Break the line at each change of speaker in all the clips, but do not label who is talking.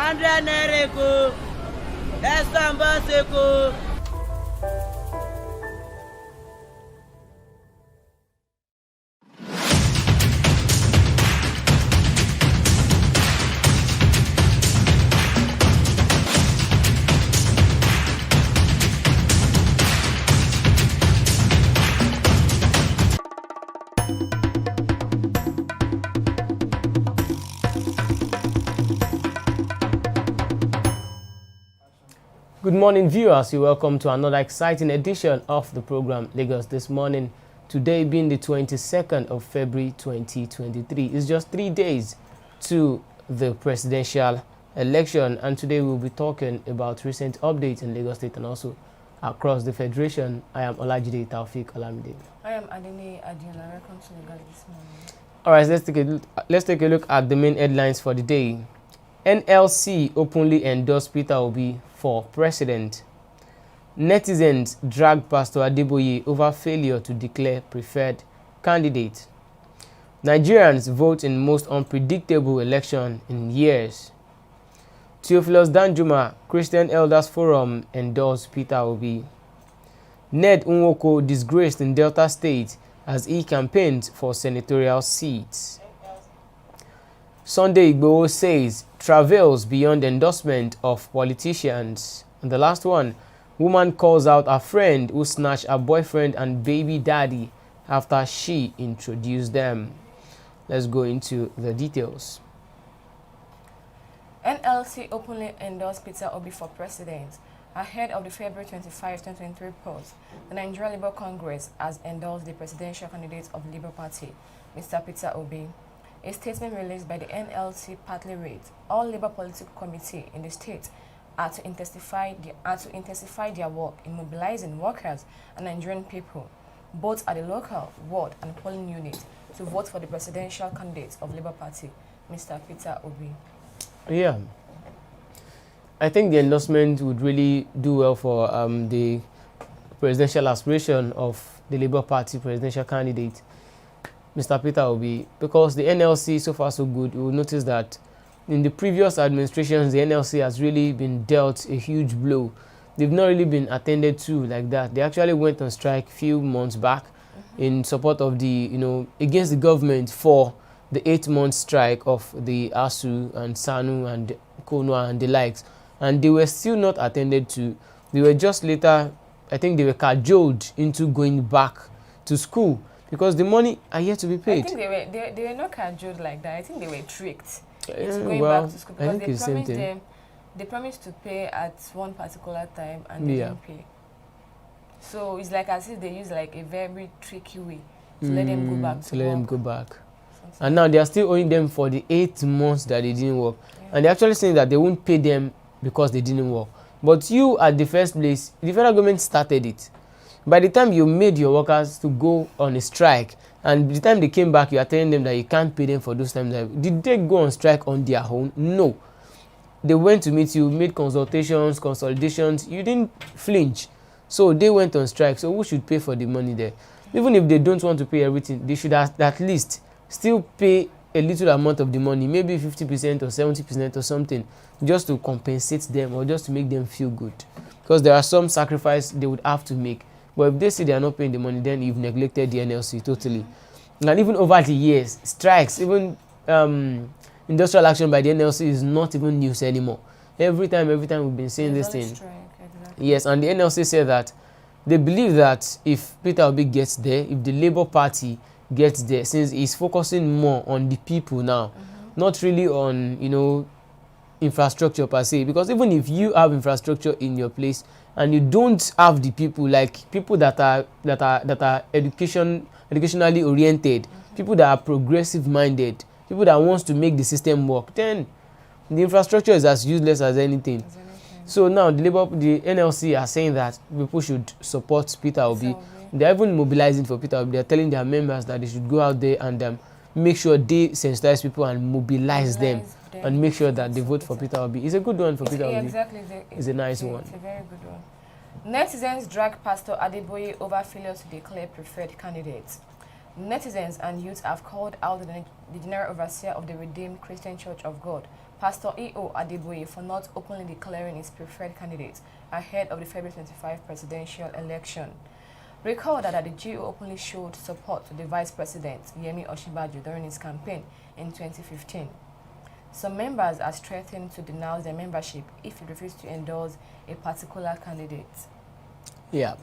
100 naira ko. Esambaseko.
Good morning, viewers. You're welcome to another exciting edition of the program Lagos This Morning. Today being the 22nd of February 2023. It's just 3 days to the presidential election, and today we'll be talking about recent updates in Lagos State and also across the Federation. I am Olajide Taufik Olamide.
I am Adeboye. Welcome to Lagos This Morning.
All right, let's take a look at the main headlines for the day. NLC openly endorsed Peter Obi for president. Netizens drag Pastor Adeboye over failure to declare preferred candidate. Nigerians vote in most unpredictable election in years. Theophilus Danjuma, Christian Elders Forum endorsed Peter Obi. Ned Nwoko disgraced in Delta State as he campaigned for senatorial seats. Sunday Igboho says travels beyond endorsement of politicians. And the last one, woman calls out a friend who snatched her boyfriend and baby daddy after she introduced them. Let's go into the details.
NLC openly endorsed Peter Obi for president. Ahead of the February 25, 2023 polls, the Nigerian Labour Congress has endorsed the presidential candidate of the Labour Party, Mr. Peter Obi. A statement released by the NLC partly read, all Labour political committee in the state are to intensify their work in mobilizing workers and Nigerian people, both at the local, ward and polling unit, to vote for the presidential candidate of Labour Party, Mr. Peter Obi.
Yeah. I think the endorsement would really do well for the presidential aspiration of the Labour Party presidential candidate, Mr. Peter Obi, because the NLC, so far so good. You will notice that in the previous administrations, the NLC has really been dealt a huge blow. They've not really been attended to like that. They actually went on strike a few months back in support of the, against the government for the 8-month strike of the ASU and SANU and KONWA and the likes. And they were still not attended to. They were just later, I think they were cajoled into going back to school, because the money are yet to be paid.
I think they were not cajoled like that. I think they were tricked into going
well,
back to school, because
I think
they promised to pay at one particular time and they didn't pay. So it's like as if they use like a very tricky way to let them go back to
let them go back. And now they are still owing them for the 8 months that they didn't work. Yeah. And they're actually saying that they won't pay them because they didn't work. But you at the first place, the federal government started it. By the time you made your workers to go on a strike, and by the time they came back, you are telling them that you can't pay them for those times. Did they go on strike on their own? No. They went to meet you, made consultations, consolidations. You didn't flinch. So they went on strike. So who should pay for the money there? Even if they don't want to pay everything, they should at least still pay a little amount of the money, maybe 50% or 70% or something, just to compensate them or just to make them feel good. Because there are some sacrifices they would have to make. But if they say they are not paying the money, then you've neglected the NLC totally. And even over the years, strikes, even industrial action by the NLC is not even news anymore. Every time we've been saying this thing.
Strike, exactly.
Yes, and the NLC said that they believe that if Peter Obi gets there, if the Labour Party gets there, since he's focusing more on the people now, not really on, infrastructure per se. Because even if you have infrastructure in your place and you don't have the people, like people that are educationally oriented, people that are progressive minded, people that wants to make the system work, then the infrastructure is as useless as anything. So now the NLC are saying that people should support Peter Obi. They're even mobilizing for Peter Obi. They're telling their members that they should go out there and make sure they sensitize people and mobilize them and make sure that they vote for Peter Obi. It's a good one for Peter Obi.
Exactly.
It's a nice one.
It's a very good one. Netizens drag Pastor Adeboye over failure to declare preferred candidates. Netizens and youth have called out the General Overseer of the Redeemed Christian Church of God, Pastor E.O. Adeboye, for not openly declaring his preferred candidate ahead of the February 25 presidential election. Recall that the GO openly showed support to the Vice President, Yemi Osinbajo, during his campaign in 2015. Some members are threatening to denounce their membership if he refuses to endorse a particular candidate.
Yeah.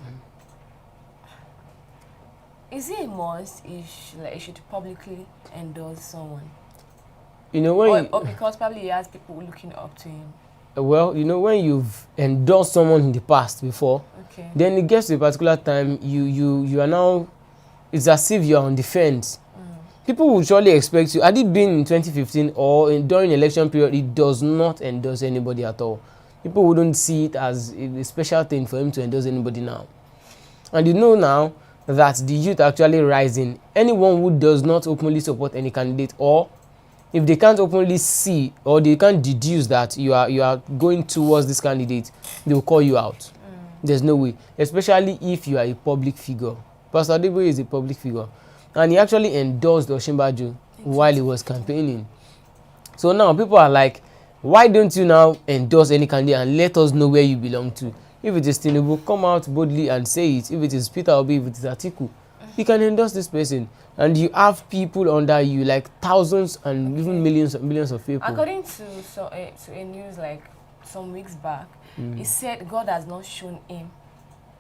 Is it a must he should publicly endorse someone?
You know, when
or because probably he has people looking up to him?
Well, you know, when you've endorsed someone in the past before,
okay,
then it gets to a particular time, you are now, it's as if you are on the fence. People will surely expect you, had it been in 2015 or during election period, it does not endorse anybody at all. People wouldn't see it as a special thing for him to endorse anybody now. And you know now that the youth are actually rising. Anyone who does not openly support any candidate, or if they can't openly see or they can't deduce that you are going towards this candidate, they will call you out. There's no way, especially if you are a public figure. Pastor Adeboye is a public figure, and he actually endorsed Osinbajo while he was campaigning. So now people are like, why don't you now endorse any candidate and let us know where you belong to? If it is Tinubu, come out boldly and say it. If it is Peter Obi, if it is Atiku, you can endorse this person. And you have people under you, like thousands and even millions of people.
According to a news like some weeks back, he said God has not shown him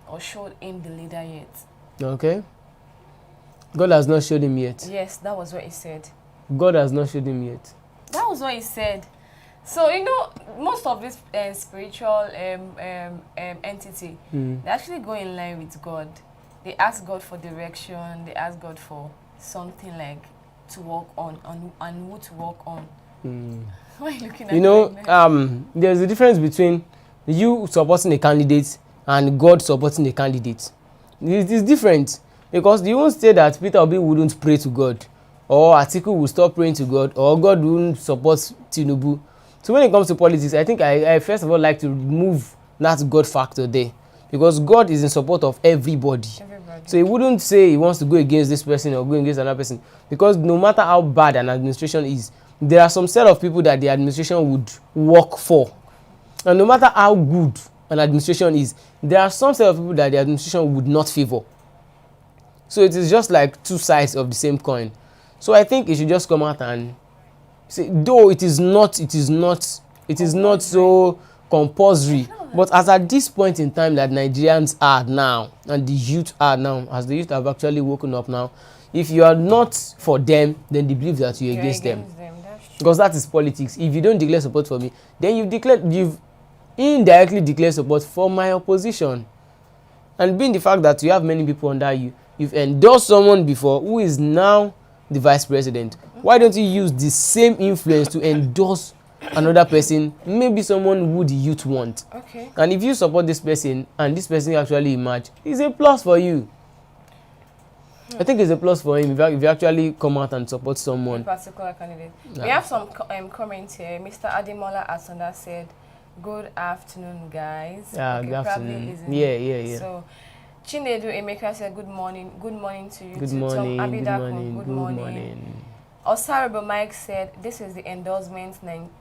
or showed him the leader yet.
Okay. God has not showed him yet.
Yes, that was what he said.
God has not showed him yet.
That was what he said. So, you know, most of this spiritual entity, they actually go in line with God. They ask God for direction. They ask God for something like to work on and who to work on. Why are you looking at
you know, there's a difference between you supporting a candidate and God supporting a candidate. It is different, because you won't say that Peter Obi wouldn't pray to God, or Atiku will stop praying to God, or God wouldn't support Tinubu. So when it comes to politics, I think I first of all like to remove that God factor there, because God is in support of everybody. So he wouldn't say he wants to go against this person or go against another person, because no matter how bad an administration is, there are some set of people that the administration would work for. And no matter how good an administration is, there are some set of people that the administration would not favor. So it is just like two sides of the same coin. So I think it should just come out and say, though it is not so compulsory, but as at this point in time that Nigerians are now and the youth are now, as the youth have actually woken up now, if you are not for them, then they believe that you're against them. Because that is politics. If you don't declare support for me, then you've indirectly declared support for my opposition. And being the fact that you have many people under you, you've endorsed someone before who is now the vice president. Why don't you use the same influence to endorse another person, maybe someone who the youth want?
Okay.
And if you support this person and this person actually emerge, it's a plus for you. I think it's a plus for him if you actually come out and support someone.
A particular candidate. We have some comments here. Mr. Ademola Asanda said, "Good afternoon, guys."
Yeah,
okay,
good afternoon.
Yeah. So, Chinedu Emeka said, "Good morning. Good morning to you."
Good
too.
morning.
Tom
Good
Abidakun,
morning.
Good morning. Osarabo Mike said, "This is the endorsement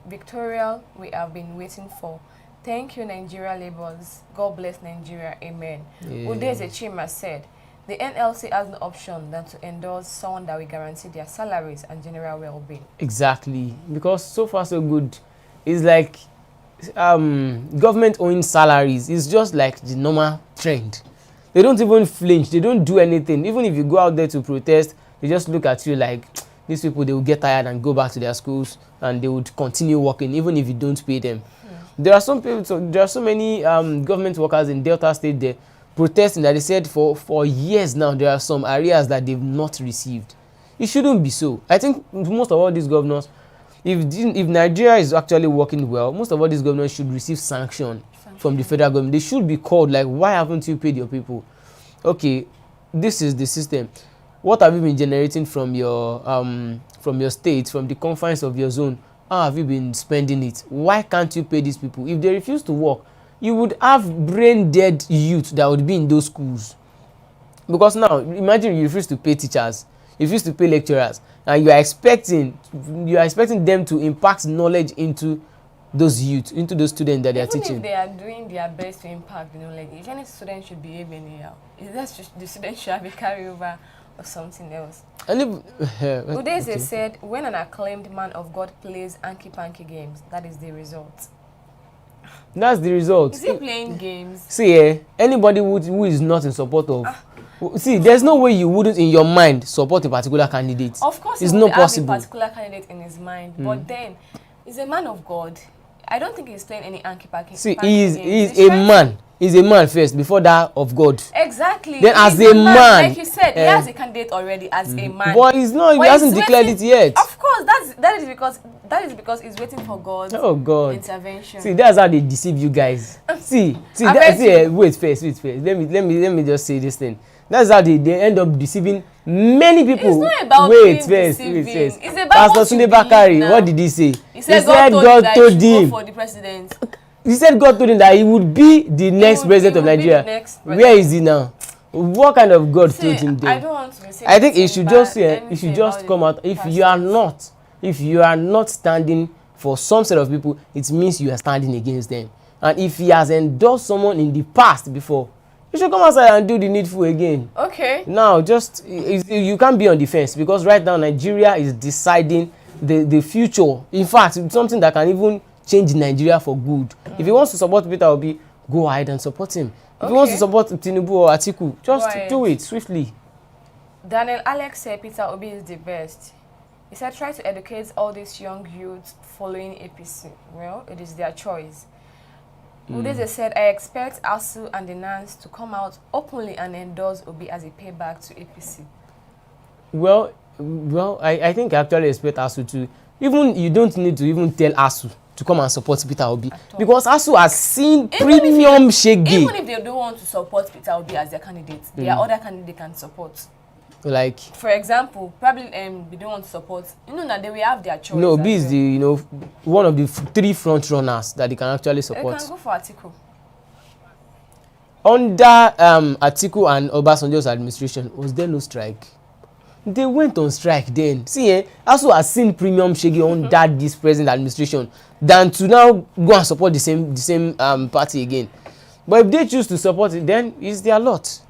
Victoria we have been waiting for. Thank you, Nigeria Labours. God bless Nigeria. Amen."
Yeah.
Udeze Chima said, "The NLC has no option than to endorse someone that will guarantee their salaries and general well-being."
Exactly, because so far so good. It's like government owning salaries is just like the normal trend. They don't even flinch. They don't do anything. Even if you go out there to protest, they just look at you like, these people, they will get tired and go back to their schools and they would continue working even if you don't pay them. There are some people, there are so many government workers in Delta State there protesting that they said for years now there are some areas that they've not received. It shouldn't be so. I think most of all these governors, if Nigeria is actually working well, most of all these governors should receive sanction from the federal government. They should be called like, why haven't you paid your people? Okay, this is the system. What have you been generating from your state, from the confines of your zone? How have you been spending it? Why can't you pay these people? If they refuse to work, you would have brain dead youth that would be in those schools. Because now, imagine you refuse to pay teachers. refuse to pay lecturers, and you are expecting them to impact knowledge into those youth, into those students that they are teaching.
Even if they are doing their best to impact the knowledge, if any student should behave anyhow, is that the student should have a carryover or something else?
And
Udeze said, when an acclaimed man of God plays hanky-panky games, that is the result.
That's the result.
Is he playing games?
See, anybody who is not in support of... See, there's no way you wouldn't, in your mind, support a particular candidate.
Of course,
it's
he
not
would
possible.
have a particular candidate in his mind, but then, he's a man of God. I don't think he's playing any hanky-panky.
See, he's a man. He's a man first, before that of God.
Exactly.
Then as a man,
like you said, he has a candidate already as a man.
But he's not. He hasn't declared it yet.
Of course, that is because he's waiting for God's intervention.
See, that's how they deceive you guys. see, wait first. Let me just say this thing. That's how they end up deceiving many people.
It's not about
wait first.
It's about
Pastor Sunday Bakari, what did he say?
He said God told him for the president.
He said God told him that he would be the next president of Nigeria. Where is he now? What kind of God told him then?
I don't want to say.
I think he should just come out. If you are not standing for some set of people, it means you are standing against them. And if he has endorsed someone in the past before, you should come outside and do the needful again.
Okay.
Now, you can't be on the fence, because right now Nigeria is deciding the future. In fact, it's something that can even change Nigeria for good. If he wants to support Peter Obi, go ahead and support him. If he wants to support Tinubu or Atiku, just do it swiftly.
Daniel Alex said Peter Obi is the best. He said try to educate all these young youths following APC. Well, it is their choice. Udeze said, I expect ASU and the NANS to come out openly and endorse Obi as a payback to APC.
Well, I think I actually expect ASU to. Even you don't need to even tell ASU to come and support Peter Obi, because ASU has seen premium shege.
Even if they don't want to support Peter Obi as their candidate, there are other candidates they can support.
Like,
for example, probably they don't want to support. That they will have their choice.
No, Obi is the one of the 3 front runners that they can actually support.
They can go for Atiku.
Under Atiku and Obasanjo's administration, was there no strike? They went on strike then. See, ASU has seen premium shege under this present administration than to now go and support the same party again. But if they choose to support it, then it's their lot.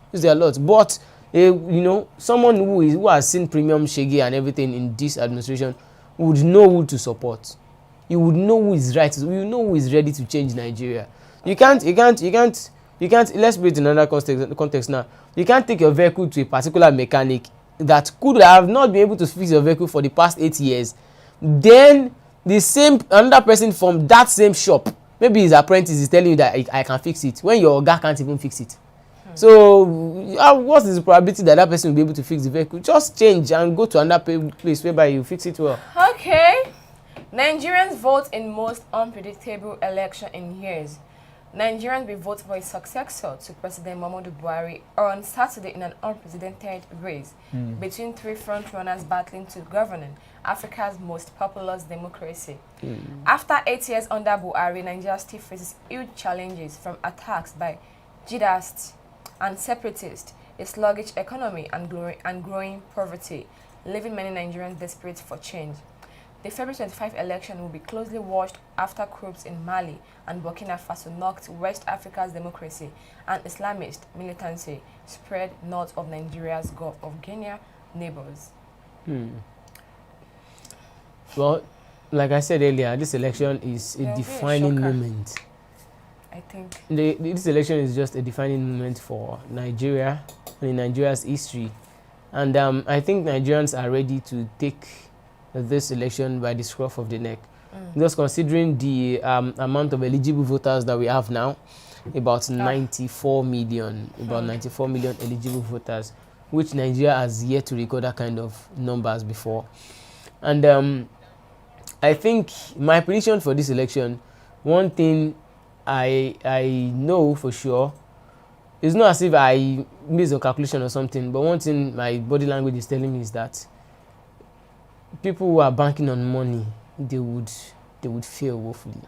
But someone who has seen premium shege and everything in this administration would know who to support. You would know who is right. You know who is ready to change Nigeria. You can't. Let's put it in another context now. You can't take your vehicle to a particular mechanic that could have not been able to fix your vehicle for the past 8 years. Then another person from that same shop, maybe his apprentice, is telling you that I can fix it, when your guy can't even fix it. So what is the probability that person will be able to fix the vehicle? Just change and go to another place whereby you fix it well.
Okay. Nigerians vote in most unpredictable election in years. Nigerians will vote for a successor to President Muhammadu Buhari on Saturday in an unprecedented race between 3 frontrunners battling to govern Africa's most populous democracy. After 8 years under Buhari, Nigeria still faces huge challenges from attacks by jihadists and separatists, a sluggish economy, and growing poverty, leaving many Nigerians desperate for change. The February 25 election will be closely watched after coups in Mali and Burkina Faso knocked West Africa's democracy and Islamist militancy spread north of Nigeria's Gulf of Guinea neighbors.
Well, like I said earlier, this election is a defining moment.
I think
this election is just a defining moment for Nigeria and in Nigeria's history. And I think Nigerians are ready to take this election by the scruff of the neck. Just considering the amount of eligible voters that we have now, about 94 million eligible voters, which Nigeria has yet to record that kind of numbers before. And I think my prediction for this election, one thing I know for sure, it's not as if I missed a calculation or something, but one thing my body language is telling me is that people who are banking on money, they would fail woefully.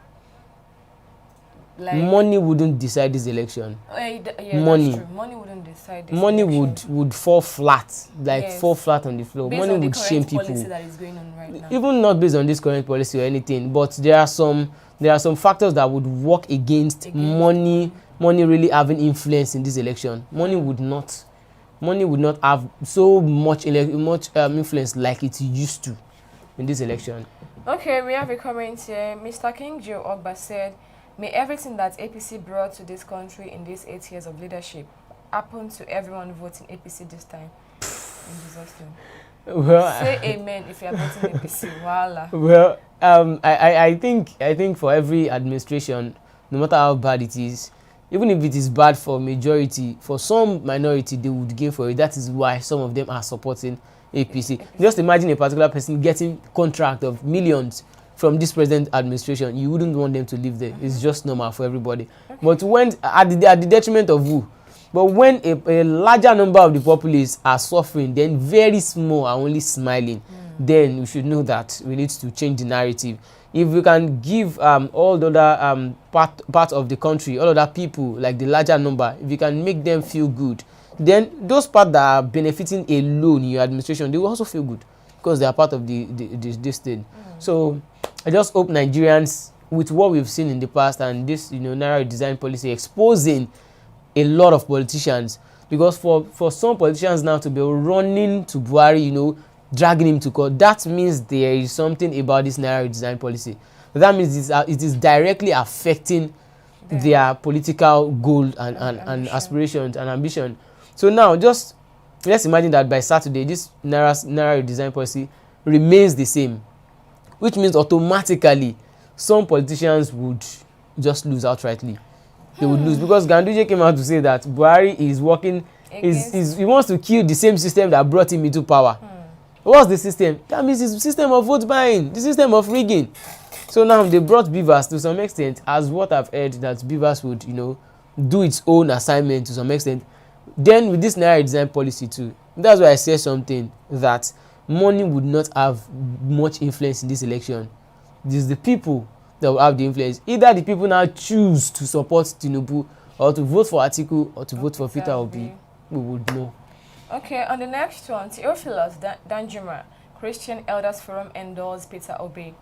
Like
money wouldn't decide this election.
Yeah,
Money.
that's true. Money wouldn't decide this
Money
election.
would fall flat, like
Yes.
fall flat on the floor.
Based
Money
on the
would shame
current
people.
policy that is going on right now.
Even not based on this current policy or anything, but there are some factors that would work against money really having influence in this election. Money would not have so much influence like it used to in this election.
Okay, we have a comment here. Mr. King Joe Ogba said, "May everything that APC brought to this country in these 8 years of leadership happen to everyone voting APC this time." In Jesus' name.
Well,
say amen if you are voting APC. Voila.
Well, I think for every administration, no matter how bad it is, even if it is bad for majority, for some minority they would gain for it. That is why some of them are supporting APC. Just imagine a particular person getting contract of millions from this present administration. You wouldn't want them to live there. It's just normal for everybody. Okay. But when at the detriment of who? But when a larger number of the populace are suffering, then very small are only smiling, then we should know that we need to change the narrative. If we can give all the other part of the country, all other people, like the larger number, if you can make them feel good, then those parts that are benefiting alone in your administration, they will also feel good because they are part of this thing. So I just hope Nigerians, with what we've seen in the past and this narrow design policy exposing a lot of politicians, because for some politicians now to be running to Buhari, dragging him to court, that means there is something about this narrow design policy. That means it is directly affecting their political goal and aspirations and ambition. So now just let's imagine that by Saturday this narrow design policy remains the same, which means automatically some politicians would just lose outrightly. They would lose because Ganduje came out to say that Buhari is working, he wants to kill the same system that brought him into power. What's the system? That means it's the system of vote buying, the system of rigging. So now they brought Beavers to some extent, as what I've heard, that Beavers would, do its own assignment to some extent. Then with this narrow design policy too, that's why I say something that money would not have much influence in this election. It is the people that will have the influence. Either the people now choose to support Tinubu or to vote for Atiku or to vote for Peter Obi, we would know. Okay,
on the next one, Theophilus Danjuma, Christian Elders Forum endorsed Peter Obi.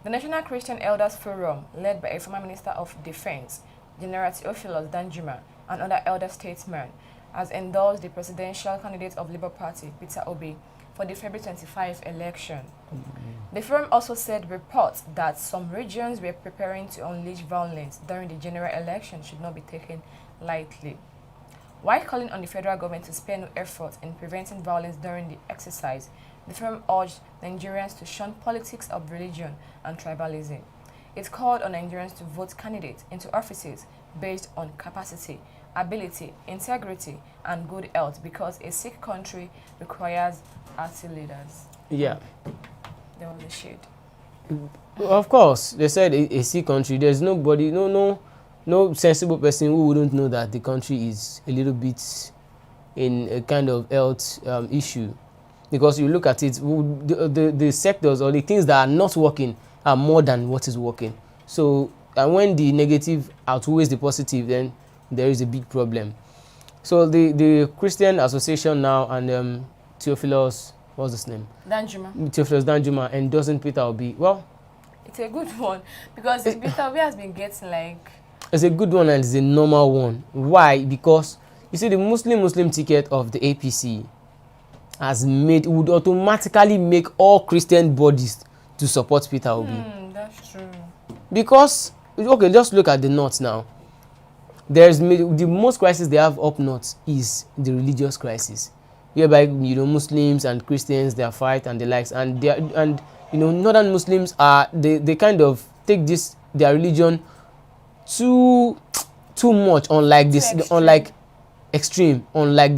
The National Christian Elders Forum, led by a former Minister of Defense, General Theophilus Danjuma, and other elder statesmen, has endorsed the presidential candidate of Labour Party, Peter Obi, for the February 25 election. The forum also said reports that some regions were preparing to unleash violence during the general election should not be taken lightly. While calling on the federal government to spare no effort in preventing violence during the exercise, the forum urged Nigerians to shun politics of religion and tribalism. It called on Nigerians to vote candidates into offices based on capacity, ability, integrity, and good health, because a sick country requires healthy leaders.
Yeah.
There was a shade.
Of course, they said a sick country. There's nobody, no sensible person who wouldn't know that the country is a little bit in a kind of health issue. Because you look at it, the sectors or the things that are not working are more than what is working. So, and when the negative outweighs the positive, then there is a big problem. So the Christian Association now and Theophilus, what's his name?
Danjuma.
Theophilus Danjuma endorsing Peter Obi. Well,
it's a good one because Peter Obi has been getting like...
It's a good one and it's a normal one. Why? Because you see the Muslim ticket of the APC would automatically make all Christian bodies to support Peter Obi.
That's true.
Because, okay, just look at the north now. The most crisis they have up north is the religious crisis, whereby Muslims and Christians they fight and the likes, and northern Muslims are they kind of take their religion too much, unlike the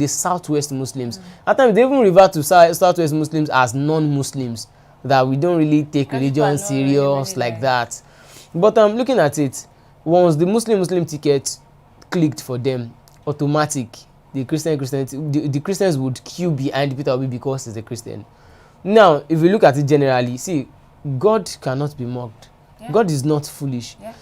southwest Muslims. At times they even refer to southwest Muslims as non-Muslims, that we don't really take religion serious like that. But looking at it, once the Muslim ticket clicked for them, automatic the Christians would queue behind Peter Obi because he's a Christian. Now, if we look at it generally, see, God cannot be mocked. Yeah. God is not foolish. Yeah.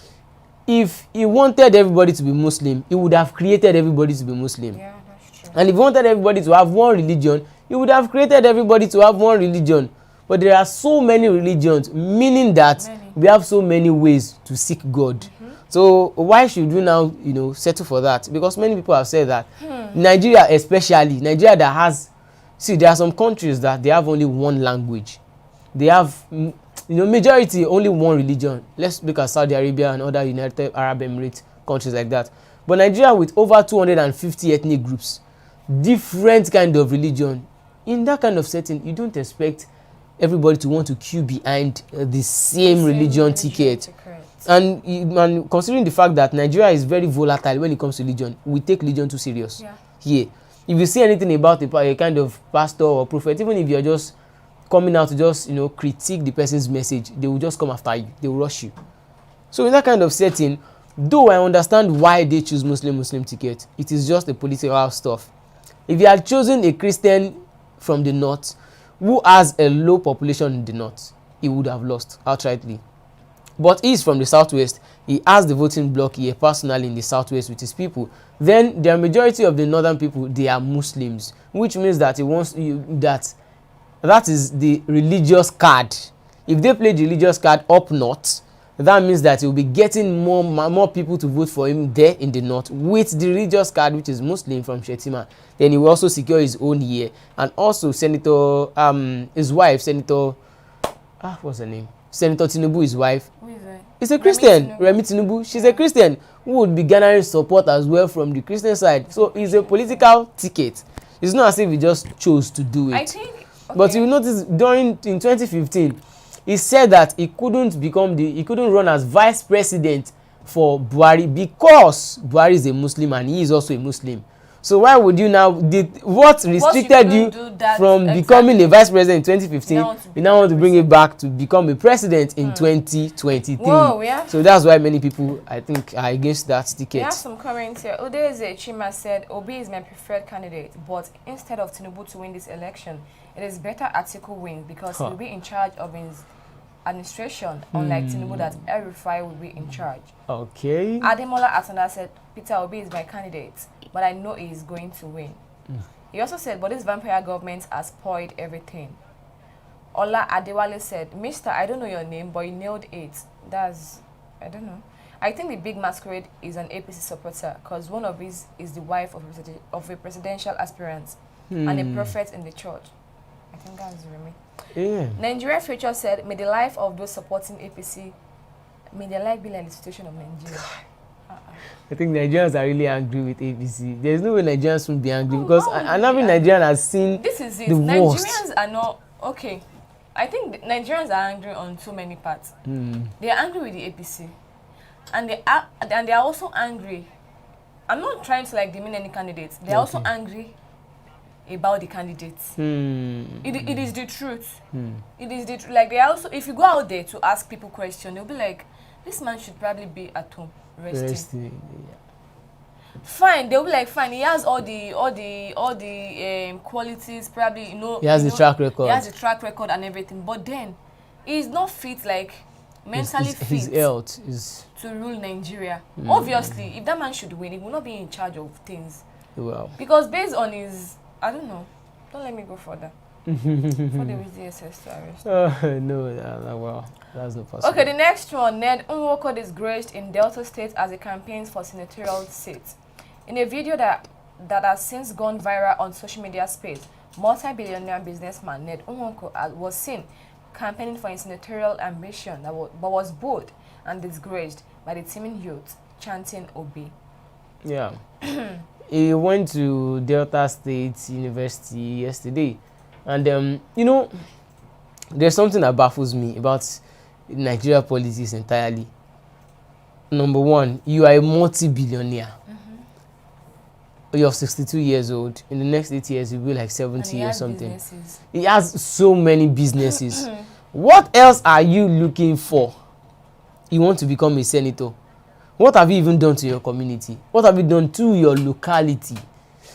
if he wanted everybody to be Muslim, he would have created everybody to be Muslim.
Yeah, that's true.
And if he wanted everybody to have one religion, he would have created everybody to have one religion. But there are so many religions, meaning that we have so many ways to seek God. So why should we now, settle for that? Because many people have said that Nigeria, especially Nigeria, that has, there are some countries that they have only one language. They have, majority only one religion. Let's look at Saudi Arabia and other United Arab Emirates countries like that. But Nigeria, with over 250 ethnic groups, different kind of religion, in that kind of setting, you don't expect everybody to want to queue behind the same religion ticket. And considering the fact that Nigeria is very volatile when it comes to religion, we take religion too serious. Here, if you see anything about a kind of pastor or prophet, even if you're just coming out to just critique the person's message, they will just come after you. They will rush you. So in that kind of setting, though I understand why they choose Muslim ticket, it is just a political stuff. If you had chosen a Christian from the north who has a low population in the north, he would have lost outrightly. But he is from the southwest. He has the voting bloc here personally in the southwest with his people. Then the majority of the northern people, they are Muslims, which means that he wants that is the religious card. If they play the religious card up north, that means that he will be getting more people to vote for him there in the north with the religious card, which is Muslim from Shetima. Then he will also secure his own here, and also Senator his wife, Senator what's her name? Senator Tinubu, his wife.
Who is that?
Is a Christian. Remi Tinubu. She's a Christian who would be garnering support as well from the Christian side. So it's a political ticket. It's not as if he just chose to do it.
I think. Okay.
But you notice in 2015, he said that he couldn't run as vice president for Buhari because Buhari is a Muslim and he is also a Muslim. So why would you now, what restricted you from becoming a vice president in 2015? You now want to bring it back to become a president in 2023.
Whoa,
so that's why many people, I think, are against that ticket.
We have some comments here. Udeze Chima said, Obi is my preferred candidate, but instead of Tinubu to win this election, it is better Atiku wins because he will be in charge of his administration, unlike Tinubu that El-Rufai will be in charge.
Okay.
Ademola Atanda said, Peter Obi is my candidate, but I know he is going to win. He also said, but this vampire government has spoiled everything. Ola Adewale said, Mister, I don't know your name, but you nailed it. I don't know. I think the big masquerade is an APC supporter because one of his is the wife of a presidential aspirant and a prophet in the church. I think that's Remy.
Yeah.
Nigerian Future said, may the life of those supporting APC, may their life be like the situation of Nigeria.
I think Nigerians are really angry with APC. There's no way Nigerians won't be angry because every Nigerian has seen
this is it.
The worst.
Nigerians are not okay. I think Nigerians are angry on so many parts. They are angry with the APC, and they are also angry. I'm not trying to demean any candidates. They are also angry about the candidates. It is the truth. It is the truth. They also, if you go out there to ask people questions, they'll be like, this man should probably be at home resting. Yeah. Fine, they'll be like, fine. He has all the qualities. Probably
he has the track record.
He has the track record and everything. But then, he's not fit mentally fit.
His health is
to rule Nigeria. Obviously, if that man should win, he will not be in charge of things.
Well,
because based on his, I don't know. Don't let me go further. Before they reach the SS to arrest.
No, well, that's not possible.
Okay, the next one. Ned Nwoko disgraced in Delta State as he campaigns for senatorial seats. In a video that has since gone viral on social media space, multi-billionaire businessman Ned Nwoko was seen campaigning for his senatorial ambition but was bored and disgraced by the teeming youth chanting Obi.
Yeah. He went to Delta State University yesterday. And, there's something that baffles me about Nigeria politics entirely. Number one, you are a multi-billionaire. You're 62 years old. In the next 8 years, you'll be like 70 or something. Businesses. He has so many businesses. What else are you looking for? You want to become a senator. What have you even done to your community? What have you done to your locality?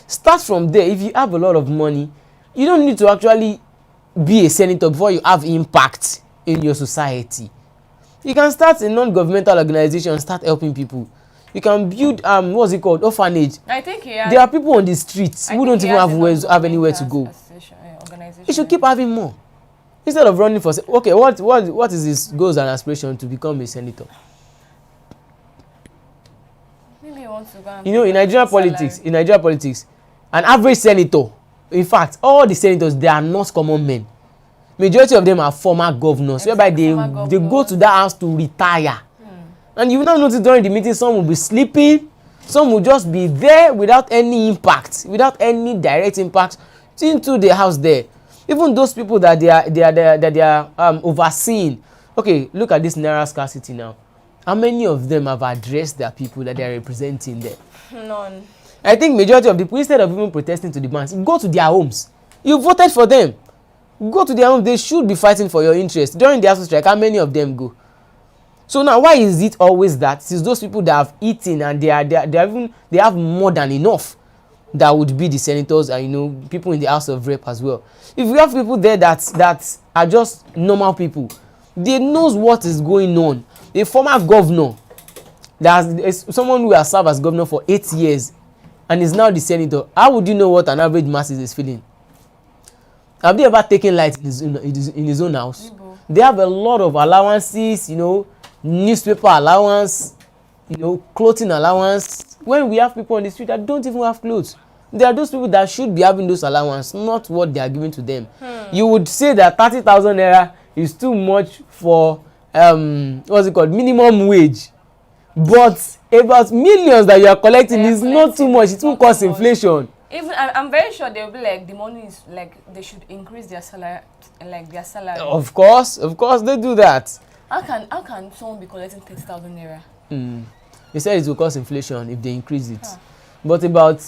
Start from there. If you have a lot of money, you don't need to actually be a senator before you have impact in your society. You can start a non-governmental organization and start helping people. You can build what's it called, orphanage.
I think
There are people on the streets who don't even have anywhere to go. You should keep having more instead of running for. Okay, what is his goals and aspiration to become a senator?
Maybe he wants to go and
In Nigerian politics, an average senator, in fact, all the senators, they are not common men. Majority of them are former governors, whereby they go to that house to retire. And you will not notice during the meeting, some will be sleeping, some will just be there without any impact, without any direct impact into the house there. Even those people that they are overseeing. Okay, look at this naira scarcity now. How many of them have addressed their people that they are representing there?
None.
I think majority of the people, instead of even protesting to the banks, go to their homes. You voted for them. Go to their homes. They should be fighting for your interest. During the ASU strike, how many of them go? So now, why is it always that since those people that have eaten and they have more than enough, that would be the senators and people in the House of Rep as well? If we have people there that are just normal people, they knows what is going on. A former governor, someone who has served as governor for 8 years and is now the senator, how would you know what an average masses is feeling? Have they ever taken light in his own house? They have a lot of allowances, newspaper allowance, clothing allowance. When we have people on the street that don't even have clothes, there are those people that should be having those allowance, not what they are giving to them. You would say that 30,000 naira is too much for minimum wage, but about millions that you are collecting is not too much. It will cause inflation.
Even I'm very sure they'll be like, the money is like they should increase their salary,
Of course they do that.
How can someone be collecting 30,000 naira?
They said it will cause inflation if they increase it. But about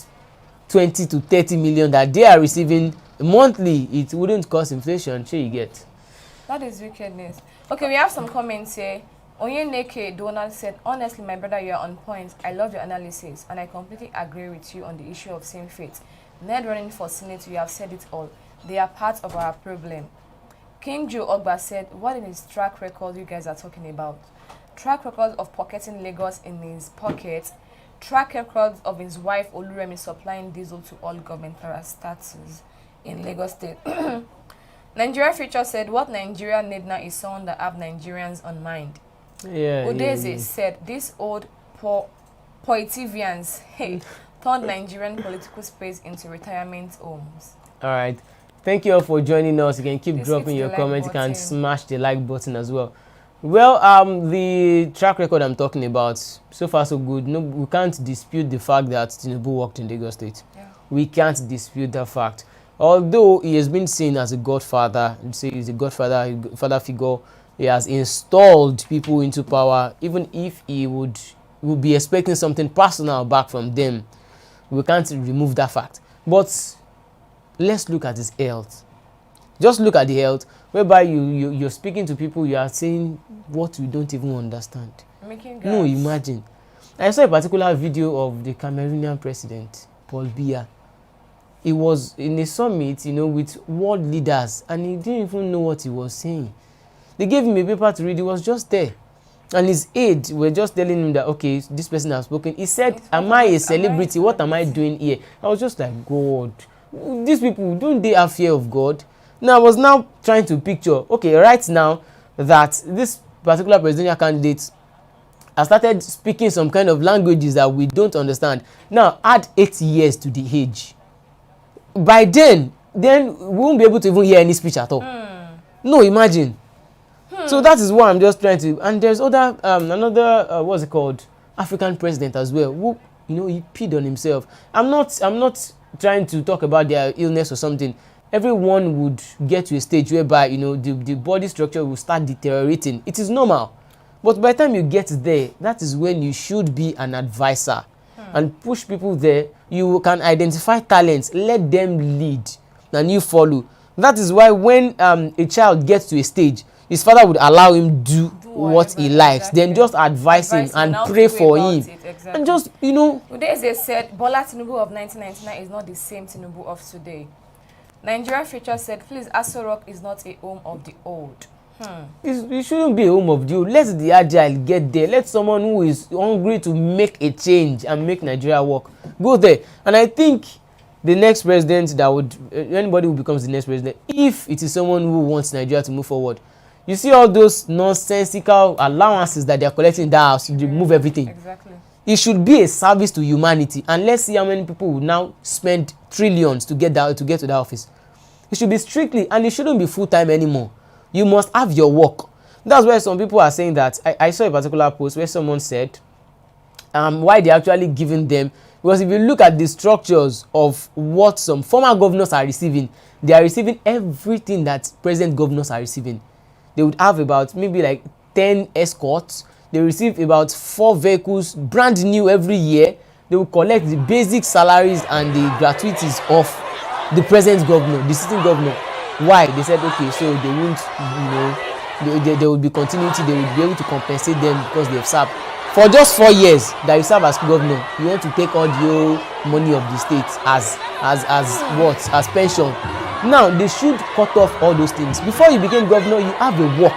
20 to 30 million that they are receiving monthly, it wouldn't cause inflation. Sure, you get.
That is wickedness. Okay, we have some comments here. Onyeneke Donald said, honestly, my brother, you are on point. I love your analysis, and I completely agree with you on the issue of same faith. Ned running for Senate, you have said it all. They are part of our problem. King Joe Ogba said, what is his track record you guys are talking about? Track record of pocketing Lagos in his pocket. Track record of his wife Oluremi supplying diesel to all government parastatals in Lagos State. Nigeria Future said, what Nigeria need now is someone that have Nigerians on mind. Udeze said, these old Poitivians turned Nigerian political space into retirement homes.
All right. Thank you all for joining us. You can keep dropping your comments. You can smash the like button as well. Well, the track record I'm talking about, so far so good. No, we can't dispute the fact that Tinubu worked in Lagos State. We can't dispute that fact. Although he has been seen as a godfather, he's a father figure, he has installed people into power. Even if he would be expecting something personal back from them, we can't remove that fact. But let's look at his health. Just look at the health, whereby you're speaking to people, you are saying what you don't even understand. No, imagine. I saw a particular video of the Cameroonian president, Paul Biya. He was in a summit, with world leaders, and he didn't even know what he was saying. They gave him a paper to read, he was just there. And his aides were just telling him that, okay, this person has spoken. He said, am I a celebrity? What am I doing here? I was just like, God, these people, don't they have fear of God? Now, I was now trying to picture, okay, right now, that this particular presidential candidate has started speaking some kind of languages that we don't understand. Now, add 8 years to the age. By then we won't be able to even hear any speech at all. No, imagine. So that is what I'm just trying to. And there's another African president as well, who he peed on himself. I'm not trying to talk about their illness or something. Everyone would get to a stage whereby the body structure will start deteriorating. It is normal. But by the time you get there, that is when you should be an advisor and push people there. You can identify talents, let them lead, and you follow. That is why when a child gets to a stage, his father would allow him do what he likes, then just advise him and pray for him. And just,
Today, they said, Bola Tinubu of 1999 is not the same Tinubu of today. Nigeria Future said, please, Aso Rock is not a home of the old.
It shouldn't be a home of deal. Let the agile get there. Let someone who is hungry to make a change and make Nigeria work go there. And I think the next president that would, anybody who becomes the next president, if it is someone who wants Nigeria to move forward, you see all those nonsensical allowances that they are collecting in that house, they remove everything.
Exactly.
It should be a service to humanity, and let's see how many people will now spend trillions to get to that office. It should be strictly, and it shouldn't be full-time anymore. You must have your work. That's why some people are saying that. I saw a particular post where someone said why they're actually giving them, because if you look at the structures of what some former governors are receiving, they are receiving everything that present governors are receiving. They would have about maybe like 10 escorts. They receive about 4 vehicles, brand new every year. They will collect the basic salaries and the gratuities of the present governor, the sitting governor. Why? They said, okay, so they won't, there will be continuity. They will be able to compensate them because they have served for just 4 years that you serve as governor. You want to take all the money of the state as what? As pension. Now they should cut off all those things. Before you became governor, you have a work.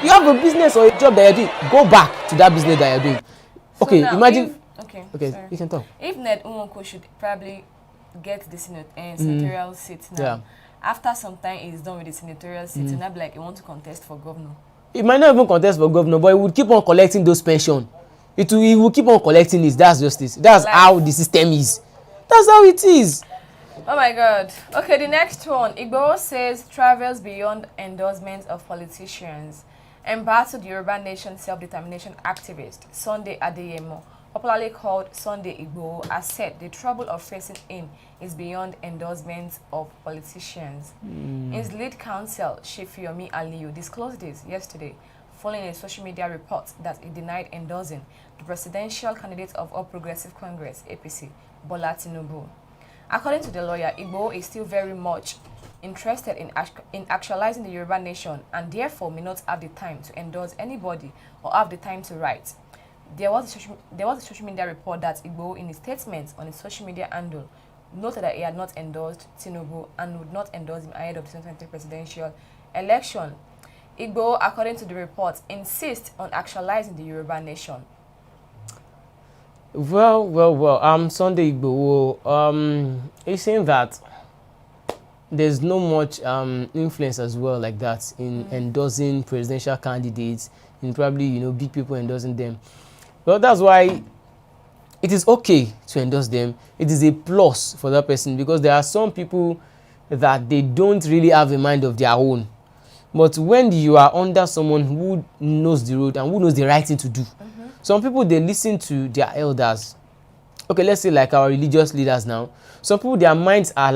You have a business or a job that you're doing. Go back to that business that you're doing. Okay, so imagine. Okay, sorry. You can talk.
If Ned Nwoko should probably get the senatorial seat now, yeah. After some time he's done with the senatorial seat, and not like he want to contest for governor. He
might not even contest for governor, but he would keep on collecting those pensions. He will keep on collecting it. That's justice. That's how the system is. That's how it is.
Oh my God. Okay, the next one. Igbo says travels beyond endorsements of politicians. Embattled Yoruba Nation self-determination activist Sunday Adeboye, popularly called Sunday Igbo, has said the trouble of facing him is beyond endorsements of politicians. His lead counsel, Shefiyomi Aliyu, disclosed this yesterday following a social media report that he denied endorsing the presidential candidate of All Progressive Congress, APC, Bola Tinubu. According to the lawyer, Igbo is still very much interested in actualizing the Yoruba Nation and therefore may not have the time to endorse anybody or have the time to write. There was a social media report that Igbo, in his statement on his social media handle, noted that he had not endorsed Tinubu and would not endorse him ahead of the 2020 presidential election. Igbo, according to the report, insists on actualizing the Yoruba Nation.
Well, Sunday Igbo, he's saying that there's no much influence as well like that in endorsing presidential candidates, in probably, big people endorsing them. Well, that's why it is okay to endorse them. It is a plus for that person, because there are some people that they don't really have a mind of their own. But when you are under someone who knows the road and who knows the right thing to do, some people, they listen to their elders. Okay, let's say like our religious leaders now. Some people, their minds are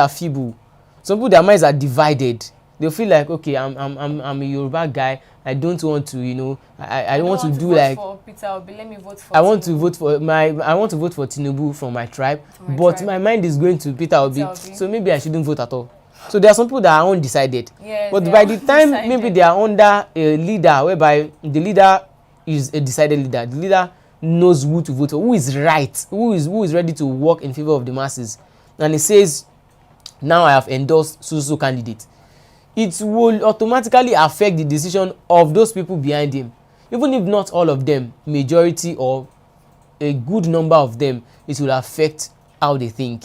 feeble. Some people, their minds are divided. They'll feel like, okay, I'm a Yoruba guy. I don't want to, I don't want to do like.
For Peter Obi. Let me vote for.
I want to vote for Tinubu from my tribe, but my mind is going to Peter Obi. So maybe I shouldn't vote at all. So there are some people that are undecided.
Yes,
but by the time maybe they are under a leader, whereby the leader is a decided leader, the leader knows who to vote for, who is right, who is ready to work in favor of the masses, and he says, now I have endorsed so candidate, it will automatically affect the decision of those people behind him. Even if not all of them, majority or a good number of them, it will affect how they think.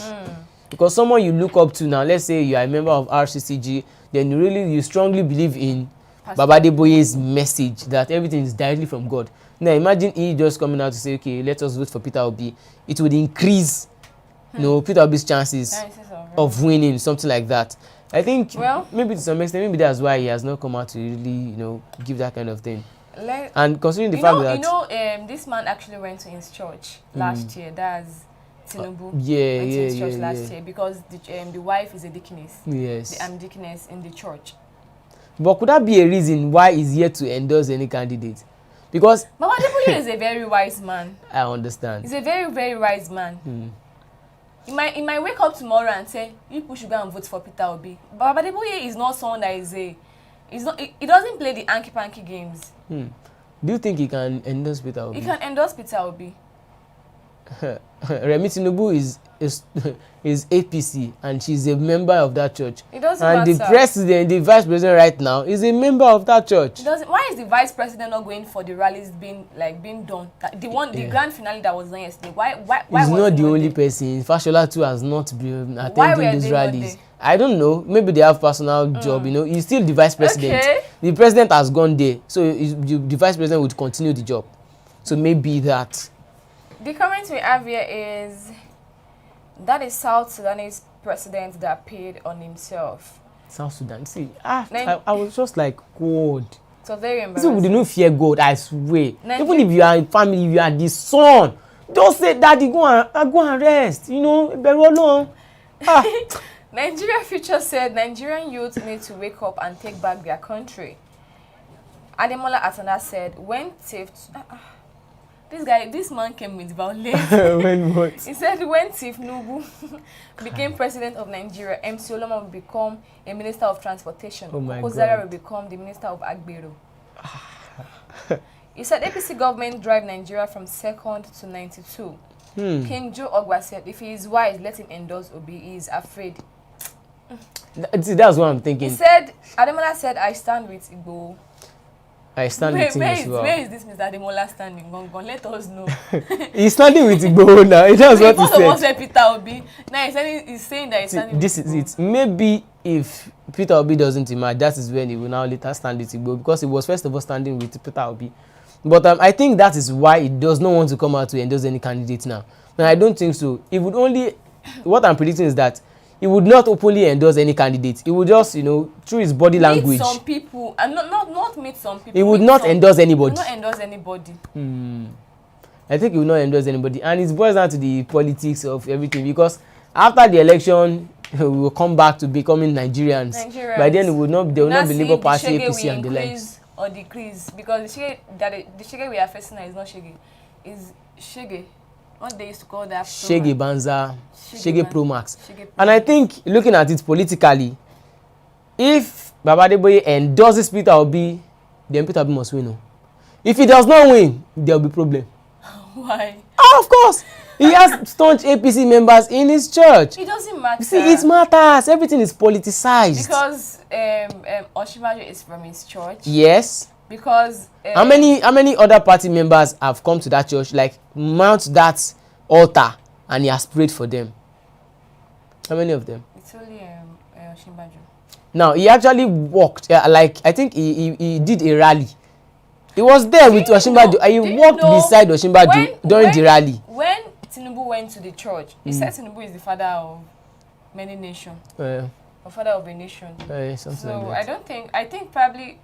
Because someone you look up to now, let's say you are a member of RCCG, then you strongly believe in Baba Adeboye's message that everything is directly from God. Now imagine he just coming out to say, okay, let us vote for Peter Obi. It would increase Peter Obi's chances of winning, something like that. I think maybe to some extent, maybe that's why he has not come out to really, give that kind of thing. And considering the fact that
this man actually went to his church last year. That's Tinubu. Went to his church last year because the wife is a deaconess.
Yes.
The deaconess in the church.
But could that be a reason why he's yet to endorse any candidate? Because
Baba Adeboye is a very wise man.
I understand.
He's a very, very wise man. He might wake up tomorrow and say, people should go and vote for Peter Obi. Baba Adeboye is not someone that he doesn't play the hanky-panky games.
Do you think he can endorse Peter Obi?
He can endorse Peter Obi.
Remi Tinubu is is is APC and she's a member of that church.
It doesn't
and
matter.
The president, the vice president right now is a member of that church.
It doesn't. Why is the vice president not going for the rallies being done? The grand finale that was done yesterday. Why
He's
was
not
he
the only
there?
person. Fashola too has not been
Why
attending
were
those
they not
rallies.
there?
I don't know. Maybe they have personal job. You know, he's still the vice president.
Okay.
The president has gone there, so the vice president would continue the job. So maybe that.
The comment we have here is that is South Sudanese president that paid on himself.
South Sudan. See, I was just like, God.
So very
These
embarrassing.
people, they don't fear God, I swear.
Nigeria.
Even if you are in family, you are the son. Just say, Daddy, go and rest. You know, beru Olorun.
Nigeria Future said Nigerian youth need to wake up and take back their country. Ademola Atanda said, when theft... this man came with violence.
When what?
He said when Tif Nubu became president of Nigeria, MC Oloma will become a minister of transportation.
Oh my
Ozara
God.
will become the minister of Agbero. He said APC government drive Nigeria from second to 92. King Joe Ogba said if he is wise, let him endorse Obi. He is afraid.
See, that's what I'm thinking.
He said, Ademola said, I stand with Igbo.
I stand with him as well.
Where is this Mr. Ademola standing? Gongon, let us know.
He's standing with Igbo now. That's what he
Both of us
said.
said Peter Obi. Now he's saying that he's standing
This
with
is
Igbo.
it. Maybe if Peter Obi doesn't emerge, that is when he will now later stand with Igbo, because he was first of all standing with Peter Obi. But I think that is why he does not want to come out to endorse any candidate now. And I don't think so. He would only, what I'm predicting is that he would not openly endorse any candidate. He would just, through his body language.
Meet some people, and not meet some people.
He would not endorse anybody.
He would not endorse anybody.
I think he will not endorse anybody. And it boils down to the politics of everything, because after the election, we will come back to becoming Nigerians. By then, there will not be Labour Party, APC, and the likes.
Or decrease, because the shege we are facing now is not shege. Is shege. What they used to call that?
Shege Banza, Shege Pro Max.
Shege Pro
And I think, looking at it politically, if Baba Adeboye endorses Peter Obi, then Peter Obi must win. If he does not win, there will be problem.
Why?
Of course. He has staunch APC members in his church.
It doesn't matter.
You see, it matters. Everything is politicized.
Because Oshibajo is from his church.
Yes.
Because
how many other party members have come to that church, like mount that altar, and he has prayed for them? How many of them?
It's only Oshibajo.
Now he actually walked, like I think he did a rally. He was there with Oshibajo. He walked beside Oshibajo during the rally.
When Tinubu went to the church, he said Tinubu is the father of many nations, or father of a nation.
So
like I think probably.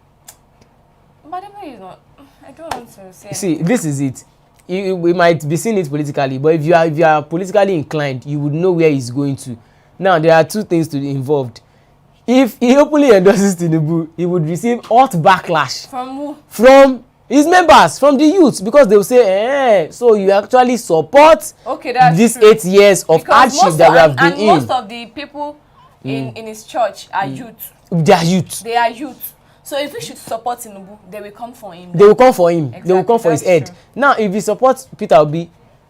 But is not. I don't want to say.
See, this is it. We might be seeing it politically, but if you are politically inclined, you would know where he's going to. Now there are two things to be involved. If he openly endorses Tinubu, he would receive hot backlash
from who?
From his members, from the youth, because they will say, so you actually support these true. 8 years of hardship that we have been in.
And most of the people in his church are youth.
They are youth.
They are youth. So if we should support Tinubu, they will come for him.
They will come for him.
Exactly,
they will come for his head.
True.
Now, if he supports Peter Obi,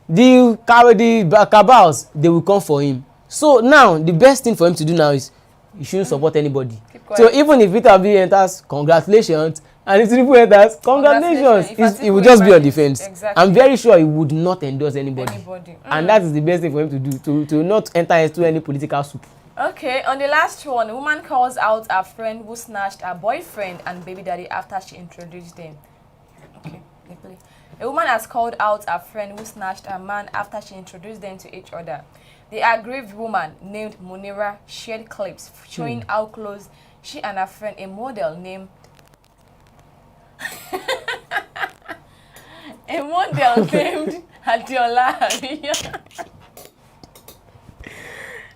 the cabals, they will come for him. So now, the best thing for him to do now is he shouldn't support anybody. So even if Peter Obi enters, congratulations. And if Tinubu enters, congratulations. He will just be on defense.
Exactly.
I'm very sure he would not endorse anybody. And that is the best thing for him to do, to not enter into any political soup.
Okay, on the last one, a woman calls out her friend who snatched her boyfriend and baby daddy after she introduced them. Okay, play. A woman has called out her friend who snatched her man after she introduced them to each other. The aggrieved woman, named Munira, shared clips showing how close she and her friend, a model named Adiola,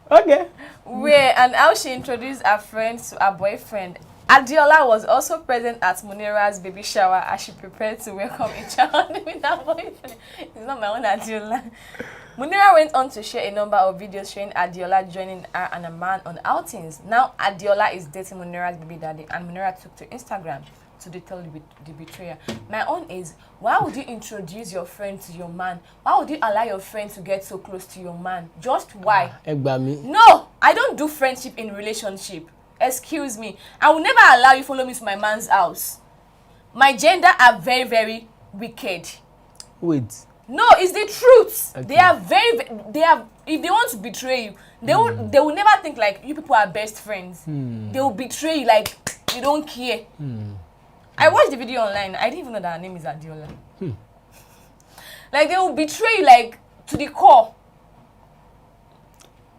okay.
Where and how she introduced her friend to her boyfriend. Adiola was also present at Munira's baby shower as she prepared to welcome a child with her boyfriend. It's not my own Adiola. Munira went on to share a number of videos showing Adiola joining her and a man on outings. Now Adiola is dating Munira's baby daddy, and Munira took to Instagram to tell the betrayer. My own is, why would you introduce your friend to your man? Why would you allow your friend to get so close to your man? Just why? No, I don't do friendship in relationship. Excuse me. I will never allow you follow me to my man's house. My gender are very, very wicked.
Wait.
No, it's the truth.
Okay.
They are if they want to betray you, they will never think like you people are best friends. They will betray you like you don't care. I watched the video online. I didn't even know that her name is Adiola. Like they will betray you like to the core.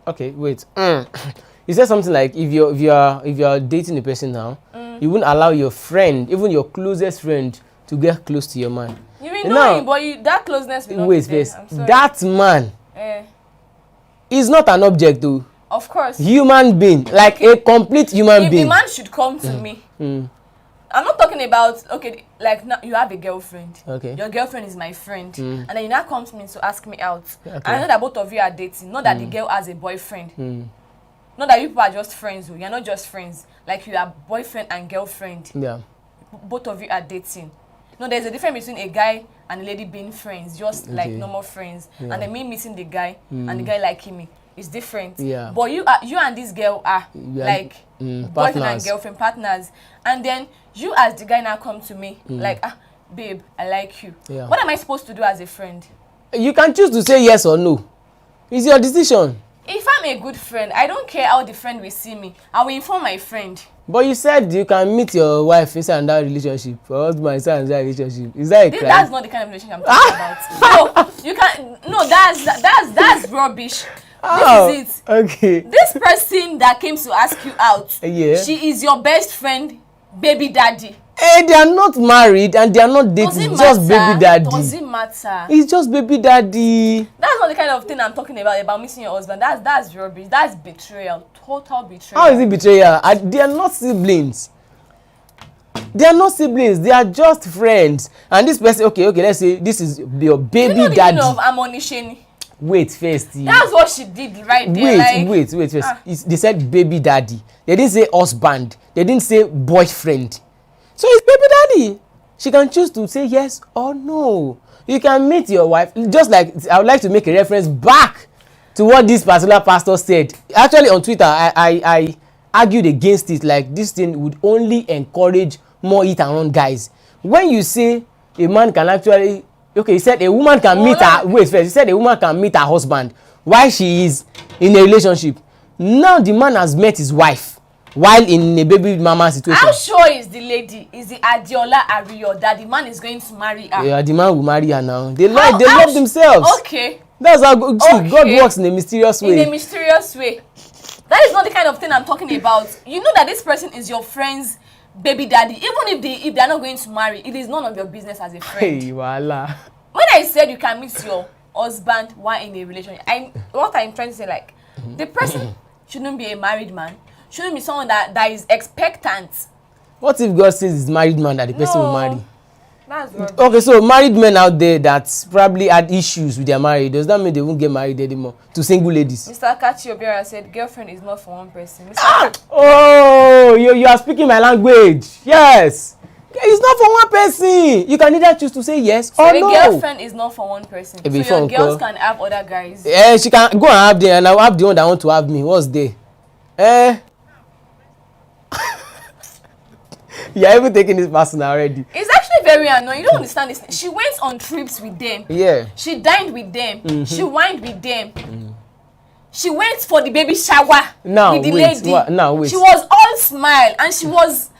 Okay, wait. You said something like if you are dating a person now, you wouldn't allow your friend, even your closest friend, to get close to your man.
You mean no, but that closeness will not be there.
That man is not an object though.
Of course.
Human being, like a complete human being.
The man should come to me. I'm not talking about, okay, like now you have a girlfriend.
Okay.
Your girlfriend is my friend. And then you now come to me to ask me out. Okay. I know that both of you are dating. Not that the girl has a boyfriend. Not that you people are just friends. You're not just friends. Like you are boyfriend and girlfriend.
Yeah.
Both of you are dating. No, there's a difference between a guy and a lady being friends, just like normal friends. And then me meeting the guy and the guy liking me. It's different.
Yeah.
But you and this girl are like boyfriend and girlfriend partners. And then you as the guy now come to me like, babe, I like you. Yeah. What am I supposed to do as a friend?
You can choose to say yes or no. It's your decision.
If I'm a good friend, I don't care how the friend will see me. I will inform my friend.
But you said you can meet your wife inside that relationship, or husband inside that relationship. Is that a crime?
That's not the kind of relationship I'm talking about. No, you can't. No, that's rubbish.
Oh,
this is it.
Okay.
This person that came to ask you out, she is your best friend, baby daddy.
Hey, they are not married and they are not dating. Just baby daddy.
Does it matter?
It's just baby daddy.
That's not the kind of thing I'm talking about missing your husband. That's rubbish. That's betrayal. Total betrayal.
How is it betrayal? They are not siblings. They are not siblings. They are just friends. And this person, okay, let's say this is your baby
you know
daddy.
Of Amonisheni.
Wait first.
That's what she did right there.
Wait first. They said baby daddy. They didn't say husband. They didn't say boyfriend. So it's baby daddy. She can choose to say yes or no. You can meet your wife. Just like I would like to make a reference back to what this particular pastor said. Actually on Twitter, I argued against it. Like this thing would only encourage more hit and run guys. When you say a man can actually, okay, he said a woman can meet her, wait first, he said a woman can meet her husband while she is in a relationship. Now the man has met his wife while in a baby mama situation.
How sure is the lady, is the Adiola Ariyo, that the man is going to marry her?
Yeah, the man will marry her now. They love themselves.
Okay.
That's how God works in a mysterious way.
In a mysterious way. That is not the kind of thing I'm talking about. You know that this person is your friend's baby daddy. Even if they are not going to marry, it is none of your business as a friend.
Hey, voila.
When I said you can meet your husband while in a relationship, what I'm trying to say, like, the person shouldn't be a married man. Shouldn't be someone that is expectant. What
if God says it's married man that the person will marry?
That's rubbish.
Okay, so married men out there that probably had issues with their marriage, does that mean they won't get married anymore to single ladies?
Mr. Kachi Obiora said girlfriend is not for one person.
Oh, you are speaking my language. Yes. It's not for one person. You can either choose to say yes or no.
So a girlfriend is not for one person. So your girls can have other guys.
Yeah, she can go and have them, and I'll have the one that want to have me. What's there? You're even taking this person already.
It's actually very annoying. You don't understand this. She went on trips with them.
Yeah.
She dined with them. She wined with them. She went for the baby shower with the lady.
Wait.
She was all smile and she was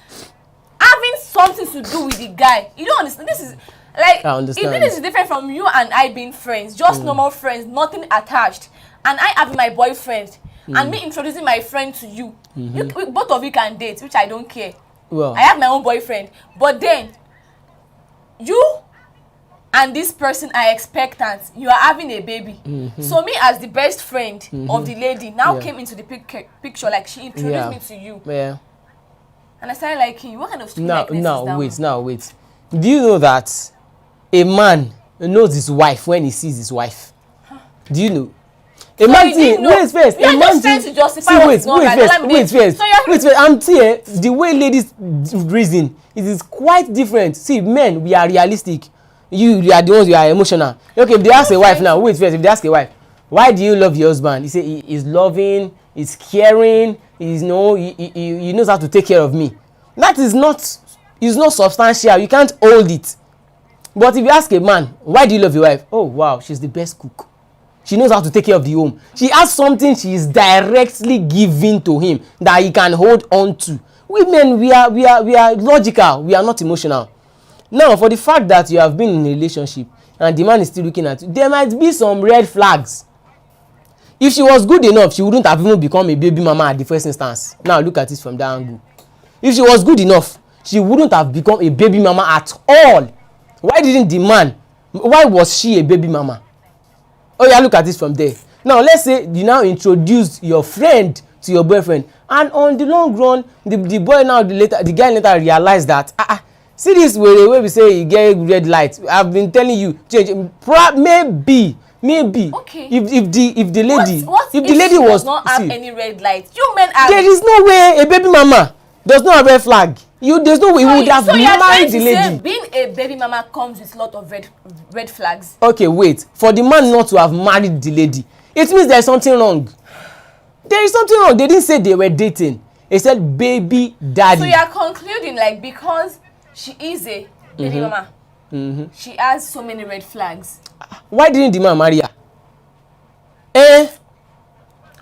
having something to do with the guy. You don't understand. This is like,
I understand.
This is different from you and I being friends, just normal friends, nothing attached. And I having my boyfriend and me introducing my friend to you. Both of you can date, which I don't care.
Well,
I have my own boyfriend, but then you and this person are expectant. You are having a baby. So me as the best friend of the lady now came into the picture, like she introduced me to you.
Yeah.
And I started liking you. What kind of street likeness is that?
Now wait. Do you know that a man knows his wife when he sees his wife? Do you know? A
So
man
you didn't know.
wait first.
You are
A man
just trying to justify
see,
what
wait,
is not
wait
right.
first,
Let me
wait
do-
first,
So you're
wait first. I'm see, the way ladies reason, it is quite different. See, men, we are realistic. You are the ones you are emotional. Okay, if they ask a wife now, wait first. If they ask a wife, why do you love your husband? He say he is loving, he's caring, he's he knows how to take care of me. That is not, is not substantial. You can't hold it. But if you ask a man, why do you love your wife? Oh wow, she's the best cook. She knows how to take care of the home. She has something she is directly giving to him that he can hold on to. Women, we are logical. We are not emotional. Now, for the fact that you have been in a relationship and the man is still looking at you, there might be some red flags. If she was good enough, she wouldn't have even become a baby mama at the first instance. Now look at it from that angle. If she was good enough, she wouldn't have become a baby mama at all. Why didn't the man, why was she a baby mama? Oh yeah, look at it from there. Now let's say you now introduce your friend to your boyfriend, and on the long run the boy now the guy later realize that see this way we say you get red light. I've been telling you change. Maybe
okay.
if the lady
what
if the lady
she
was
does not have
see,
any red light, you men are,
there is no way a baby mama does not have red flag. There's no way you would have married the lady.
Say being a baby mama comes with a lot of red flags.
Okay, wait, for the man not to have married the lady, it means there is something wrong. There is something wrong. They didn't say they were dating. They said baby daddy.
So you are concluding like because she is a baby mama, she has so many red flags.
Why didn't the man marry her?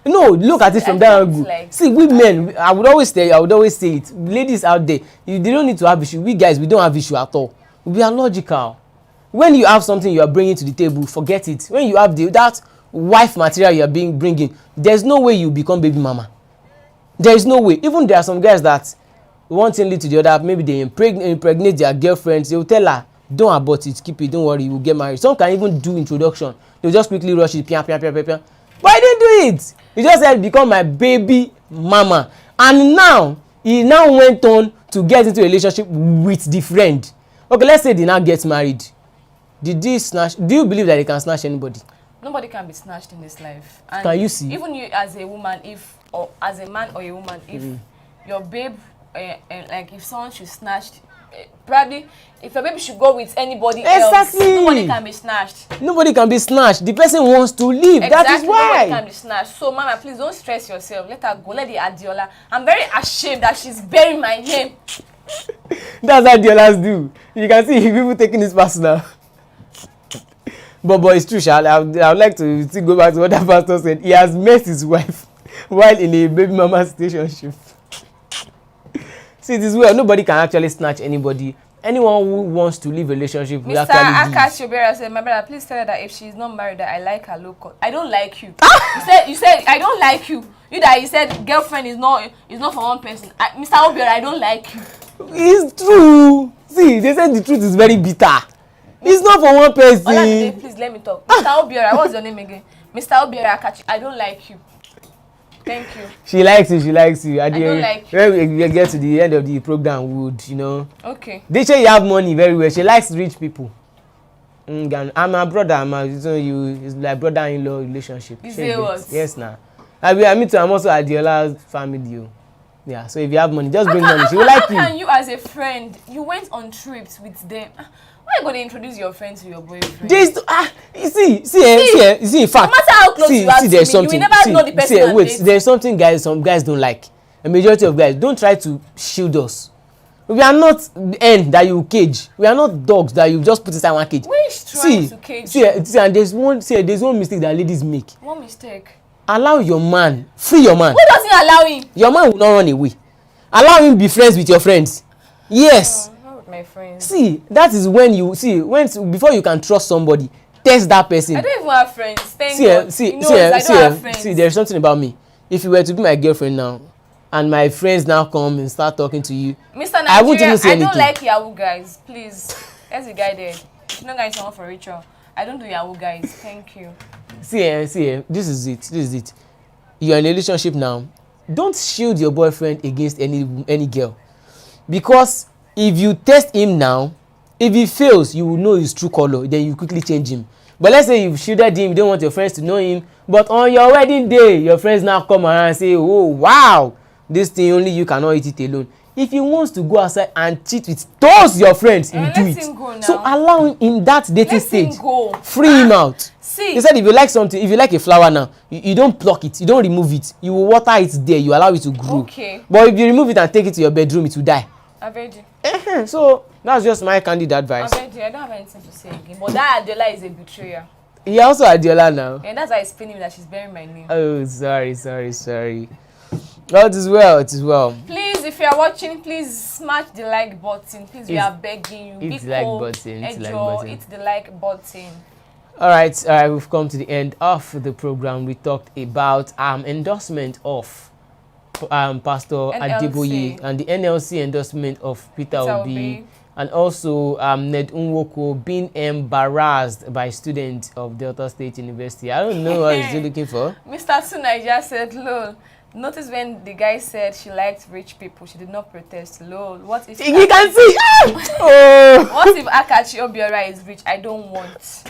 No, look at it from that angle. Like, see, we men, I would always say it. Ladies out there, they don't need to have issue. We guys, we don't have issue at all. We are logical. When you have something you are bringing to the table, forget it. When you have that wife material you are bringing, there's no way you become baby mama. There is no way. Even there are some guys that one thing lead to the other. Maybe they impregnate their girlfriends. They will tell her, don't abort it, keep it, don't worry, you will get married. Some can even do introduction. They'll just quickly rush it, pia. But I didn't do it. He just said, become my baby mama. And now, he now went on to get into a relationship with the friend. Okay, let's say they now get married. Do you believe that they can snatch anybody?
Nobody can be snatched in this life. And
can you see?
Even you as a woman, or as a man or a woman, if your babe, like if someone should snatch, probably if your baby should go with anybody else, nobody can be snatched.
Nobody can be snatched. The person wants to leave.
Exactly,
that is why.
Nobody can be snatched. So, mama, please don't stress yourself. Let her go. Let the Adiola. I'm very ashamed that she's bearing my name.
That's what Adiolas do. You can see people taking this personal. But it's true, I would like to still go back to what that pastor said. He has met his wife while in a baby mama situationship. See, this way nobody can actually snatch anybody. Anyone who wants to leave a relationship will actually leave.
Mr. Akachobera said, my brother, please tell her that if she's not married, that I like her local. I don't like you. You said I don't like you. You said girlfriend is not for one person. Mr. Obiora, I don't like you.
It's true. See, they said the truth is very bitter. It's not for one person.
Olamide, please let me talk. Mr. Obiora, what's your name again? Mr. Obiora Akachi, I don't like you. Thank you. She likes you.
I don't like you. When we get to the end of the program, we would,
Okay.
They say you have money very well. She likes rich people. I'm a brother. It's like brother-in-law relationship.
Is it what?
Yes, now. Me too. I'm also Adiola's family. Yeah. So if you have money, just bring money. She will like you.
How can you, as a friend, you went on trips with them? Why are you going to introduce your friend to your boyfriend?
You see, in fact,
no matter how close you are to me, you will never know the person.
There's something some guys don't like. A majority of guys don't try to shield us. We are not hen that you cage. We are not dogs that you just put inside one cage.
Which trying to cage?
And there's one mistake that ladies make.
What mistake?
Allow your man, free your man.
Who doesn't allow him?
Your man will not run away. Allow him be friends with your friends. Yes.
My friends.
See, that is when before you can trust somebody, test that person.
I don't even have friends. Thank God. See,
there's something about me. If you were to be my girlfriend now, and my friends now come and start talking to you,
Mr. Nigeria,
I won't even say anything.
I don't like Yahoo guys. Please, there's a guy there. You're not getting someone for ritual. I don't do Yahoo guys. Thank you. See,
this is it. You're in a relationship now. Don't shield your boyfriend against any girl, because if you test him now, if he fails, you will know his true color. Then you quickly change him. But let's say you've shielded him, you don't want your friends to know him, But on your wedding day, your friends now come around and say, oh wow, this thing only you cannot eat it alone. If he wants to go outside and cheat with those your friends, he will do it. So allow him in that dating stage. Free him out.
See,
he said if you like something, if you like a flower now, you don't pluck it, you don't remove it, you will water it there, you allow it to grow.
Okay.
But if you remove it and take it to your bedroom, it will die.
I bet you.
So that's just my candid advice.
I bet you. I don't have anything to say again. But that Adela is a betrayer.
He also Adiola now.
And that's why he's pinning me that she's bearing my name.
Oh, sorry. Well, it is well.
Please, if you are watching, please smash the like button. Please, we are begging you.
Hit the like button.
Hit the like button.
All right. We've come to the end of the program. We talked about endorsement of Pastor Adeboye and the NLC endorsement of Peter Obi. And also Ned Nwoko being embarrassed by students of Delta State University. I don't know what he's looking for.
Mr. Sunaija said, lol. Notice when the guy said she liked rich people, she did not protest. Lol. What if
you can see? Oh.
What if Akachi Obiora is rich? I don't want.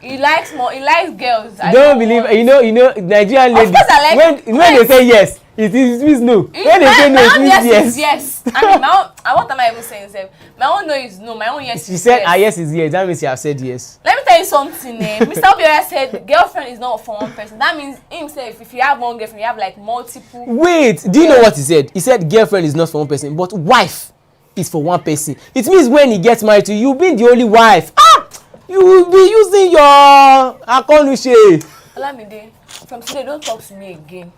He likes girls. I
don't believe want. You know Nigerian ladies. Of course I like when they say yes, it means no. When they say no, it means
yes. I mean, what am I even saying? My own no is no. My own yes.
She said yes is yes. That means you have said yes.
Let me tell you something. Mr. Obiora said girlfriend is not for one person. That means himself. If you have one girlfriend, you have like multiple.
Wait, do you know what he said? He said girlfriend is not for one person, but wife is for one person. It means when he gets married to you, you'll be the only wife. You will be using your akonuse.
Olamide, from today, don't talk to me again.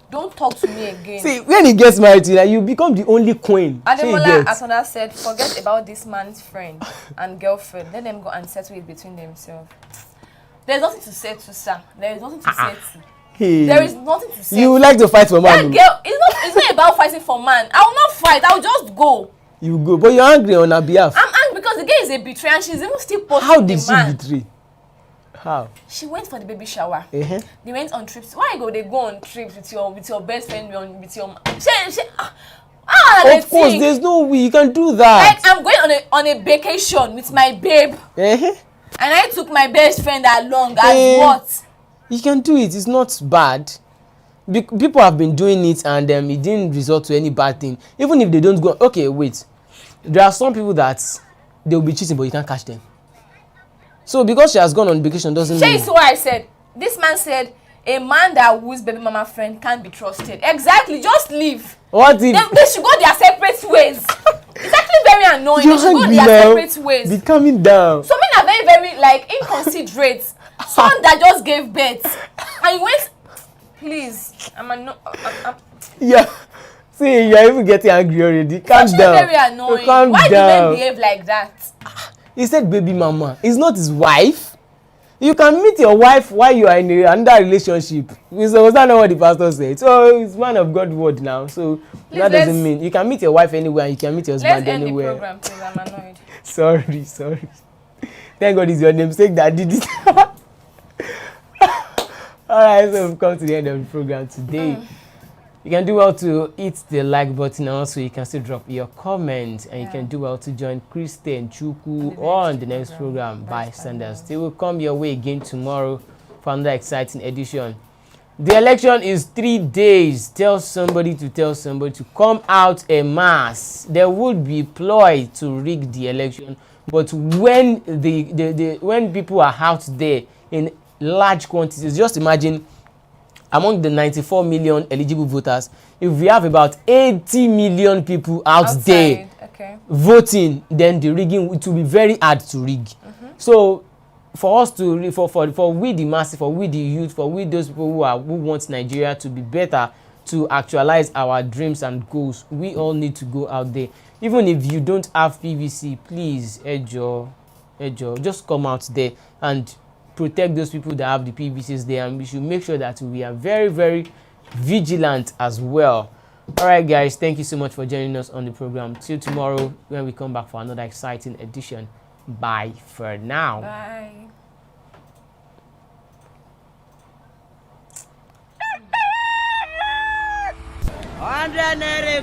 Don't talk to me again.
See, when he gets married to you, you become the only queen.
Ademola Atonda said, forget about this man's friend and girlfriend. Let them go and settle it between themselves. There's nothing to say to, sir. There is nothing to say to. Hey. There is nothing to say.
You would like to fight for man.
That girl, it's not about fighting for man. I will not fight. I will just go.
You go, but you're angry on her behalf.
I'm angry because the girl is a betrayer and she's even still posting.
How did she betray? How?
She went for the baby shower. They went on trips. Why they go on trips with your best friend with your
of course, there's no way you can do that.
Like I'm going on a vacation with my babe. And I took my best friend along as what?
You can do it. It's not bad. People have been doing it and it didn't result to any bad thing. Even if they don't go. Okay, wait. There are some people that they will be cheating, but you can't catch them. So because she has gone on vacation doesn't mean.
See what I said. This man said a man that whose baby mama friend can't be trusted. Exactly. Just leave.
What if
they should go their separate ways? It's actually very annoying. They should go their separate ways.
Be coming down.
Some men are very, very like inconsiderate. Someone that just gave birth and you went. Please, I'm
yeah. See, you're even getting angry already. Calm down.
Very annoying. Why do men behave like that?
He said baby mama. It's not his wife. You can meet your wife while you are in another relationship. So was that not what the pastor said? So it's man of God word now. So please, that doesn't mean you can meet your wife anywhere and you can meet your husband anywhere.
Let's end the program, please. I'm annoyed.
Sorry. Thank God it's your namesake that did it. Alright, so we've come to the end of the program today. You can do well to hit the like button, and also you can still drop your comment, and you can do well to join Christian Chuku on the next program by Sanders. They will come your way again tomorrow for another exciting edition. The election is 3 days. Tell somebody to come out en masse. There would be ploy to rig the election, but when when people are out there in large quantities, just imagine among the 94 million eligible voters, if we have about 80 million people outside there voting, then the rigging, it will be very hard to rig. So for us to for we the masses, for we the youth, for we those people who want Nigeria to be better, to actualize our dreams and goals, we all need to go out there. Even if you don't have PVC, please ejo just come out there and protect those people that have the PVCs there, and we should make sure that we are very, very vigilant as well. All right, guys, thank you so much for joining us on the program. Till tomorrow when we come back for another exciting edition. Bye for now.
Bye.
Naira,